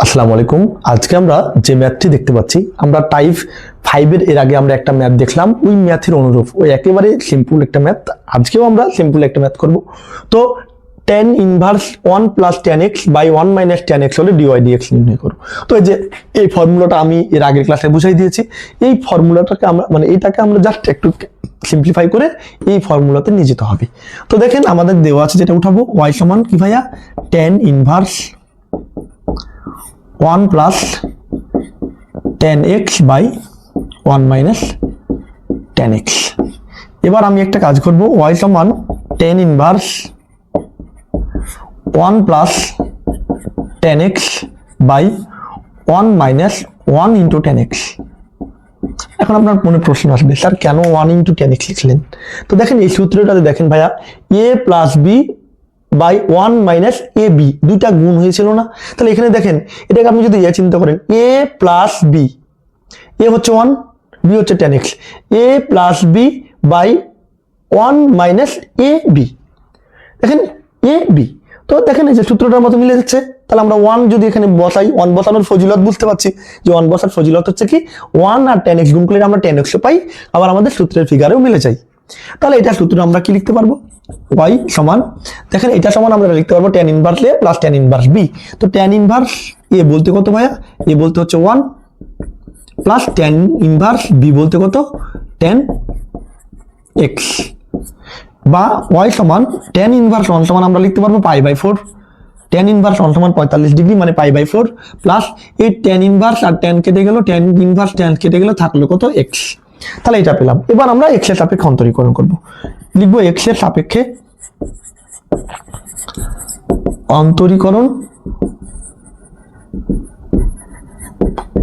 আসসালামু আলাইকুম। আজকে আমরা যে ম্যাথটি দেখতে পাচ্ছি, আমরা টাইপ 5 এর আগে আমরা একটা ম্যাথ দেখলাম, ওই ম্যাথের অনুরূপ, ওই একেবারে সিম্পল একটা ম্যাথ। আজকেও আমরা সিম্পল একটা ম্যাথ করব। তো tan inverse 1 plus tan x by 1 minus tan x হলে dy dx নির্ণয় করব। তো এই যে এই ফর্মুলাটা আমি এর আগের ক্লাসে বুঝাই দিয়েছি। এই ফর্মুলাটাকে আমরা এইটাকে আমরা জাস্ট একটু সিম্পলিফাই করে এই ফর্মুলাতে নিয়ে যেতে হবে। তো দেখেন আমাদের দেওয়া আছে, যেটা উঠাবো y সমান কি ভাইয়া, tan inverse 1 plus tan x by 1 minus tan x। এবার আমি একটা কাজ করব, y সমান tan inverse 1 plus tan x by 1 minus 1 into tan x। এখন আপনার মনে প্রশ্ন আসবে, স্যার কেন 1 ইন্টু tan x লিখলেন? তো দেখেন এই সূত্রটাতে দেখেন ভাইয়া, a plus b by 1 minus A B, দুইটা গুণ হয়েছিল না? তাহলে এখানে দেখেন, এটাকে আপনি যদি চিন্তা করেন, এ প্লাস বি, এ হচ্ছে 1, বি হচ্ছে tan x, A plus B by 1 minus A B. দেখেন এ বি, তো দেখেন এই যে সূত্রটার মতো মিলে যাচ্ছে। তাহলে আমরা 1 যদি এখানে বসাই, 1 বসানোর ফজিলত বুঝতে পারছি যে 1 বসার ফজিলত হচ্ছে কি, 1 আর tan x গুণ করলে আমরা tan x পাই, আবার আমাদের সূত্রের ফিগারেও মিলে যায়। তাহলে এটা সূত্র আমরা কি লিখতে পারবো, y সমান, দেখেন এটা সমান আমরা লিখতে পারবো tan inverse a plus tan inverse b। তো tan ইনভার্স a বলতে কত ভাইয়া, a বলতে হচ্ছে 1 প্লাস tan ইনভার্স b বলতে কত, tan x, বা y সমান tan ইনভার্স 1 সমান আমরা লিখতে পারবো পাই বাই 4, tan ইনভার্স 1 সমান 45 ডিগ্রি মানে পাই বাই 4, প্লাস এই tan ইনভার্স আর tan কেটে গেল, tan ইনভার্স tan কেটে গেল, থাকলো কত, x। তাহলে এটা পেলাম। এবার আমরা x এর সাপেক্ষে অন্তরীকরণ করব, লিখবো x এর সাপেক্ষে অন্তরীকরণ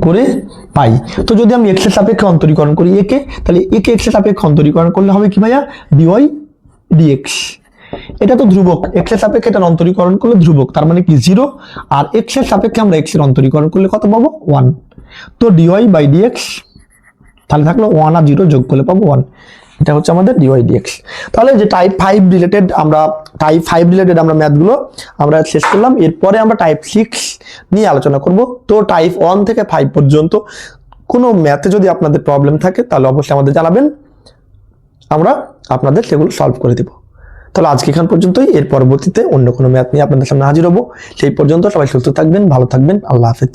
করে পাই। তো যদি আমি x এর সাপেক্ষে অন্তরীকরণ করি a কে, তাহলে a কে x এর সাপেক্ষে অন্তরীকরণ করলে হবে কি ভাইয়া, dy dx। এটা তো ধ্রুবক, x এর সাপেক্ষে এটা অন্তরীকরণ করলে ধ্রুবক, তার মানে কি 0, আর x এর সাপেক্ষে আমরা x এর অন্তরীকরণ করলে কত পাবো, 1। তো dy বাই dx, তাহলে থাকলো 1 আর 0 যোগ করলে পাবো 1। এটা হচ্ছে আমাদের dy dx। তাহলে যে টাইপ 5 রিলেটেড আমরা ম্যাথগুলো আমরা শেষ করলাম। এরপরে আমরা টাইপ 6 নিয়ে আলোচনা করব। তো টাইপ 1 থেকে 5 পর্যন্ত কোনো ম্যাথে যদি আপনাদের প্রবলেম থাকে, তাহলে অবশ্যই আমাদের জানাবেন, আমরা আপনাদের সেগুলো সলভ করে দেব। তাহলে আজকে এখান পর্যন্তই, এর পরবর্তীতে অন্য কোনো ম্যাথ নিয়ে আপনাদের সামনে হাজির হব। সেই পর্যন্ত সবাই সুস্থ থাকবেন, ভালো থাকবেন, আল্লাহ হাফেজ।